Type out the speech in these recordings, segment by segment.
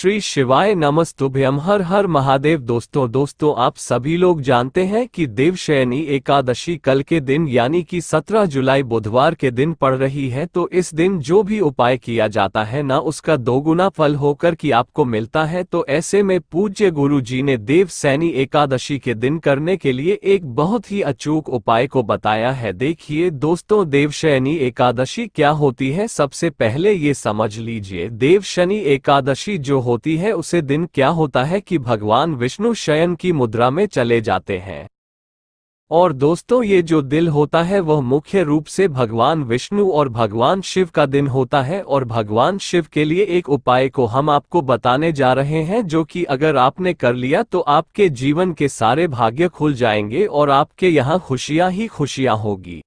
श्री शिवाय नमस्तुभ्यम। हर हर महादेव। दोस्तों आप सभी लोग जानते हैं कि देवशयनी एकादशी कल के दिन यानी कि 17 जुलाई बुधवार के दिन पड़ रही है। तो इस दिन जो भी उपाय किया जाता है ना, उसका दोगुना फल होकर कि आपको मिलता है। तो ऐसे में पूज्य गुरु जी ने देवशयनी एकादशी के दिन करने के लिए एक बहुत ही अचूक उपाय को बताया है। देखिए दोस्तों, देवशयनी एकादशी क्या होती है, सबसे पहले ये समझ लीजिए। देवशयनी एकादशी जो होती है, उसे दिन क्या होता है कि भगवान विष्णु शयन की मुद्रा में चले जाते हैं। और दोस्तों, ये जो दिन होता है वह मुख्य रूप से भगवान विष्णु और भगवान शिव का दिन होता है। और भगवान शिव के लिए एक उपाय को हम आपको बताने जा रहे हैं, जो कि अगर आपने कर लिया तो आपके जीवन के सारे भाग्य खुल जाएंगे और आपके यहाँ खुशियां ही खुशियां होगी।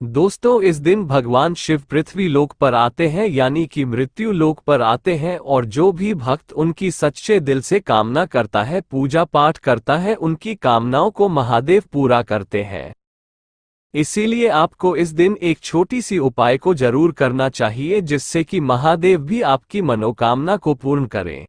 दोस्तों, इस दिन भगवान शिव पृथ्वी लोक पर आते हैं यानी कि मृत्यु लोक पर आते हैं। और जो भी भक्त उनकी सच्चे दिल से कामना करता है, पूजा पाठ करता है, उनकी कामनाओं को महादेव पूरा करते हैं। इसीलिए आपको इस दिन एक छोटी सी उपाय को जरूर करना चाहिए, जिससे कि महादेव भी आपकी मनोकामना को पूर्ण करें।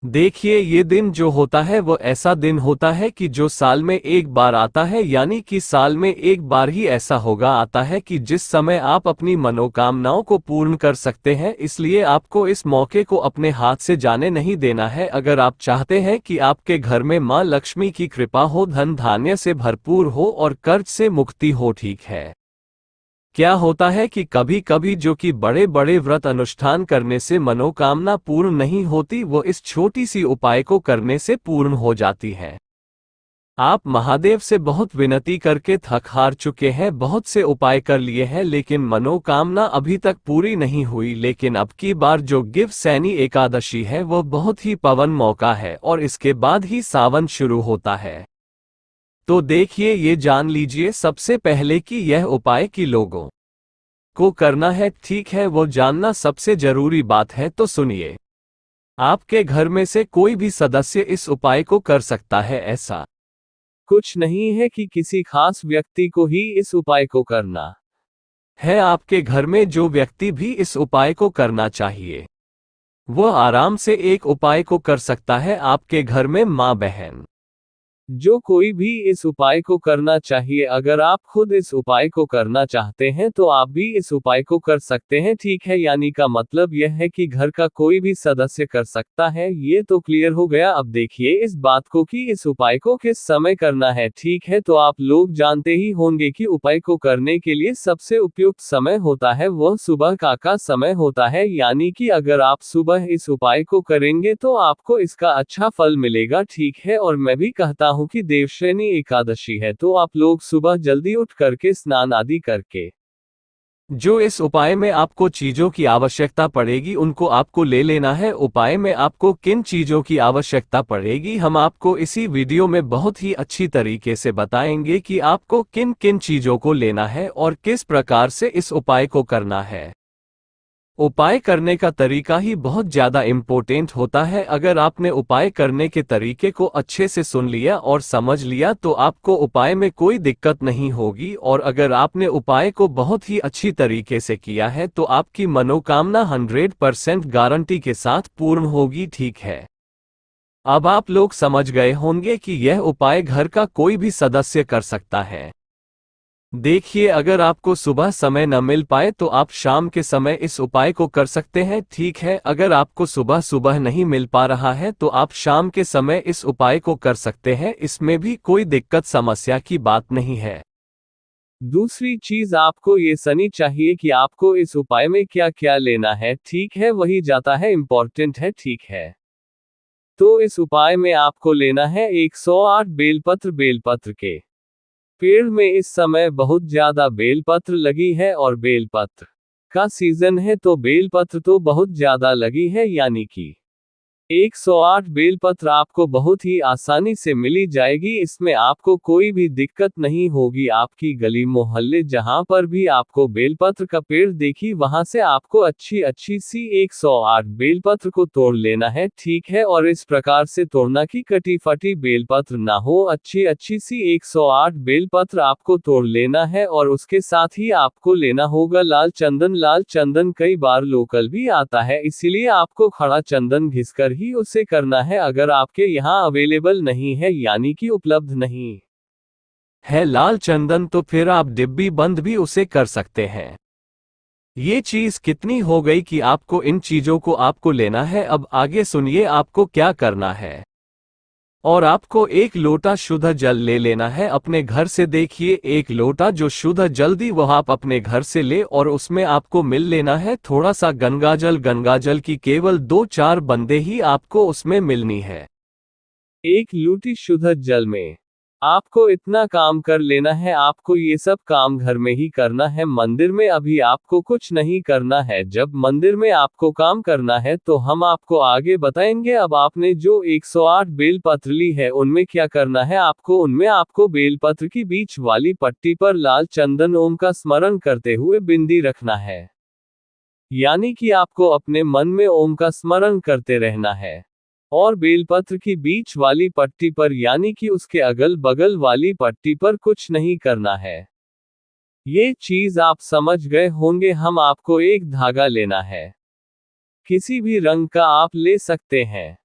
देखिए, ये दिन जो होता है वो ऐसा दिन होता है कि जो साल में एक बार आता है, यानी कि साल में एक बार ही ऐसा होगा आता है कि जिस समय आप अपनी मनोकामनाओं को पूर्ण कर सकते हैं। इसलिए आपको इस मौके को अपने हाथ से जाने नहीं देना है। अगर आप चाहते हैं कि आपके घर में मां लक्ष्मी की कृपा हो, धन धान्य से भरपूर हो और कर्ज से मुक्ति हो, ठीक है। क्या होता है कि कभी कभी जो कि बड़े बड़े व्रत अनुष्ठान करने से मनोकामना पूर्ण नहीं होती, वो इस छोटी सी उपाय को करने से पूर्ण हो जाती है। आप महादेव से बहुत विनती करके थक हार चुके हैं, बहुत से उपाय कर लिए हैं, लेकिन मनोकामना अभी तक पूरी नहीं हुई। लेकिन अब की बार जो देवशयनी एकादशी है वह बहुत ही पावन मौका है और इसके बाद ही सावन शुरू होता है। तो देखिए, ये जान लीजिए सबसे पहले कि यह उपाय कि लोगों को करना है, ठीक है, वो जानना सबसे जरूरी बात है। तो सुनिए, आपके घर में से कोई भी सदस्य इस उपाय को कर सकता है। ऐसा कुछ नहीं है कि किसी खास व्यक्ति को ही इस उपाय को करना है। आपके घर में जो व्यक्ति भी इस उपाय को करना चाहिए, वह आराम से एक उपाय को कर सकता है। आपके घर में माँ बहन जो कोई भी इस उपाय को करना चाहिए। अगर आप खुद इस उपाय को करना चाहते हैं तो आप भी इस उपाय को कर सकते हैं, ठीक है। यानी का मतलब यह है कि घर का कोई भी सदस्य कर सकता है। ये तो क्लियर हो गया। अब देखिए इस बात को कि इस उपाय को किस समय करना है, ठीक है। तो आप लोग जानते ही होंगे कि उपाय को करने के लिए सबसे उपयुक्त समय होता है वह सुबह का समय होता है। यानी कि अगर आप सुबह इस उपाय को करेंगे तो आपको इसका अच्छा फल मिलेगा, ठीक है। और मैं भी कहता हूं कि देवशयनी एकादशी है तो आप लोग सुबह जल्दी उठ करके स्नान आदि करके जो इस उपाय में आपको चीजों की आवश्यकता पड़ेगी उनको आपको ले लेना है। उपाय में आपको किन चीजों की आवश्यकता पड़ेगी, हम आपको इसी वीडियो में बहुत ही अच्छी तरीके से बताएंगे कि आपको किन किन चीजों को लेना है और किस प्रकार से इस उपाय को करना है। उपाय करने का तरीका ही बहुत ज्यादा इम्पोर्टेंट होता है। अगर आपने उपाय करने के तरीके को अच्छे से सुन लिया और समझ लिया तो आपको उपाय में कोई दिक्कत नहीं होगी। और अगर आपने उपाय को बहुत ही अच्छी तरीके से किया है तो आपकी मनोकामना 100% गारंटी के साथ पूर्ण होगी, ठीक है। अब आप लोग समझ गए होंगे कि यह उपाय घर का कोई भी सदस्य कर सकता है। देखिए, अगर आपको सुबह समय न मिल पाए तो आप शाम के समय इस उपाय को कर सकते हैं, ठीक है। अगर आपको सुबह सुबह नहीं मिल पा रहा है तो आप शाम के समय इस उपाय को कर सकते हैं, इसमें भी कोई दिक्कत समस्या की बात नहीं है। दूसरी चीज आपको ये सनी चाहिए कि आपको इस उपाय में क्या क्या लेना है, ठीक है, वही जाता है इम्पोर्टेंट है, ठीक है। तो इस उपाय में आपको लेना है 108 बेलपत्र के पेड़ में इस समय बहुत ज्यादा बेलपत्र लगी है और बेलपत्र का सीजन है तो बेलपत्र तो बहुत ज्यादा लगी है, यानी कि 108 बेलपत्र आपको बहुत ही आसानी से मिली जाएगी। इसमें आपको कोई भी दिक्कत नहीं होगी। आपकी गली मोहल्ले जहां पर भी आपको बेलपत्र का पेड़ देखी वहां से आपको अच्छी अच्छी सी 108 बेलपत्र को तोड़ लेना है, ठीक है। और इस प्रकार से तोड़ना कि कटी फटी बेलपत्र ना हो, अच्छी अच्छी सी 108 बेलपत्र आपको तोड़ लेना है। और उसके साथ ही आपको लेना होगा लाल चंदन। लाल चंदन कई बार लोकल भी आता है, इसीलिए आपको खड़ा चंदन घिसकर ही उसे करना है। अगर आपके यहाँ अवेलेबल नहीं है यानी कि उपलब्ध नहीं है लाल चंदन, तो फिर आप डिब्बी बंद भी उसे कर सकते हैं। ये चीज कितनी हो गई कि आपको इन चीजों को आपको लेना है। अब आगे सुनिए आपको क्या करना है। और आपको 1 लोटा शुद्ध जल ले लेना है अपने घर से। देखिए 1 लोटा जो शुद्ध जल्दी वह आप अपने घर से ले, और उसमें आपको मिल लेना है थोड़ा सा गंगाजल। गंगाजल की केवल 2-4 बूंदें ही आपको उसमें मिलनी है 1 लोटी शुद्ध जल में। आपको इतना काम कर लेना है। आपको ये सब काम घर में ही करना है, मंदिर में अभी आपको कुछ नहीं करना है। जब मंदिर में आपको काम करना है तो हम आपको आगे बताएंगे। अब आपने जो 108 बेलपत्र ली है उनमें क्या करना है आपको। उनमें आपको बेलपत्र की बीच वाली पट्टी पर लाल चंदन ओम का स्मरण करते हुए बिंदी रखना है, यानी कि आपको अपने मन में ओम का स्मरण करते रहना है। और बेलपत्र की बीच वाली पट्टी पर यानी कि उसके अगल बगल वाली पट्टी पर कुछ नहीं करना है। ये चीज आप समझ गए होंगे। हम आपको एक धागा लेना है, किसी भी रंग का आप ले सकते हैं।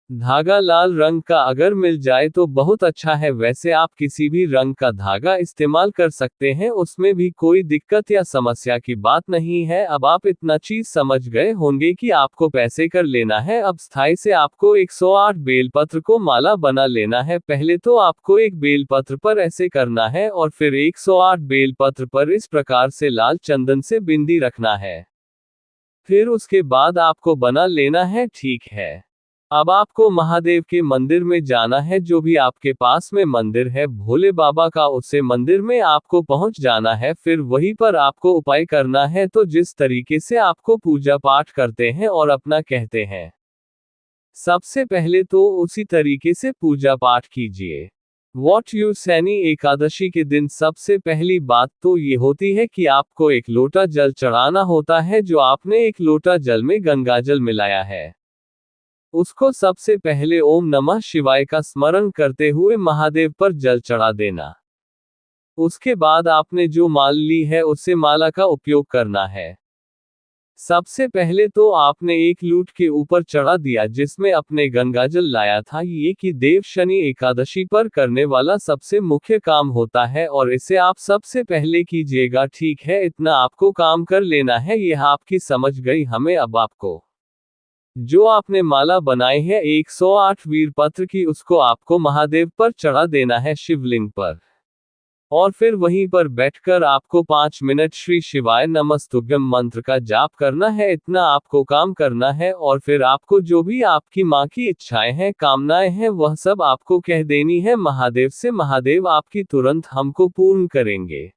धागा लाल रंग का अगर मिल जाए तो बहुत अच्छा है, वैसे आप किसी भी रंग का धागा इस्तेमाल कर सकते हैं, उसमें भी कोई दिक्कत या समस्या की बात नहीं है। अब आप इतना चीज समझ गए होंगे कि आपको पैसे कर लेना है। अब स्थाई से आपको 108 बेलपत्र को माला बना लेना है। पहले तो आपको एक बेलपत्र पर ऐसे करना है और फिर 108 बेलपत्र पर इस प्रकार से लाल चंदन से बिंदी रखना है। फिर उसके बाद आपको बना लेना है, ठीक है। अब आपको महादेव के मंदिर में जाना है। जो भी आपके पास में मंदिर है भोले बाबा का, उसे मंदिर में आपको पहुंच जाना है। फिर वहीं पर आपको उपाय करना है। तो जिस तरीके से आपको पूजा पाठ करते हैं और अपना कहते हैं, सबसे पहले तो उसी तरीके से पूजा पाठ कीजिए। वॉट यू शनि एकादशी के दिन सबसे पहली बात तो ये होती है कि आपको 1 लोटा जल चढ़ाना होता है। जो आपने 1 लोटा जल में गंगाजल मिलाया है, उसको सबसे पहले ओम नमः शिवाय का स्मरण करते हुए महादेव पर जल चढ़ा देना। उसके बाद आपने जो माल ली है उससे माला का उपयोग करना है। सबसे पहले तो आपने 1 लूट के ऊपर चढ़ा दिया जिसमें अपने गंगाजल लाया था। ये कि देव शनि एकादशी पर करने वाला सबसे मुख्य काम होता है और इसे आप सबसे पहले कीजिएगा, ठीक है। इतना आपको काम कर लेना है। यह आपकी समझ गई हमें। अब आपको जो आपने माला बनाई है 108 वीरपत्र की, उसको आपको महादेव पर चढ़ा देना है शिवलिंग पर। और फिर वहीं पर बैठकर आपको 5 मिनट श्री शिवाय नमस्तुभ्यम मंत्र का जाप करना है। इतना आपको काम करना है। और फिर आपको जो भी आपकी माँ की इच्छाएं हैं, कामनाएं हैं, वह सब आपको कह देनी है महादेव से। महादेव आपकी तुरंत हमको पूर्ण करेंगे।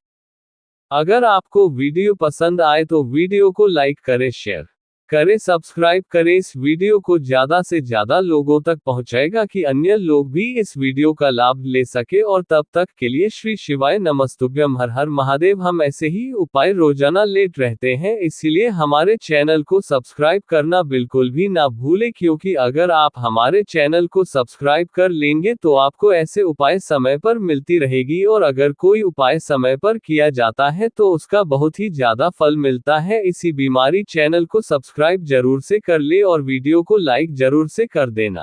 अगर आपको वीडियो पसंद आए तो वीडियो को लाइक करें, शेयर करें, सब्सक्राइब करें। इस वीडियो को ज्यादा से ज्यादा लोगों तक पहुंचाएगा कि अन्य लोग भी इस वीडियो का लाभ ले सके। और तब तक के लिए श्री शिवाय नमस्तुभ्यम, हर हर महादेव। हम ऐसे ही उपाय रोजाना लेट रहते हैं, इसीलिए हमारे चैनल को सब्सक्राइब करना बिल्कुल भी ना भूले। क्योंकि अगर आप हमारे चैनल को सब्सक्राइब कर लेंगे तो आपको ऐसे उपाय समय पर मिलती रहेगी। और अगर कोई उपाय समय पर किया जाता है तो उसका बहुत ही ज्यादा फल मिलता है। इसी बीमारी चैनल को सब्सक्राइब जरूर से कर ले और वीडियो को लाइक जरूर से कर देना।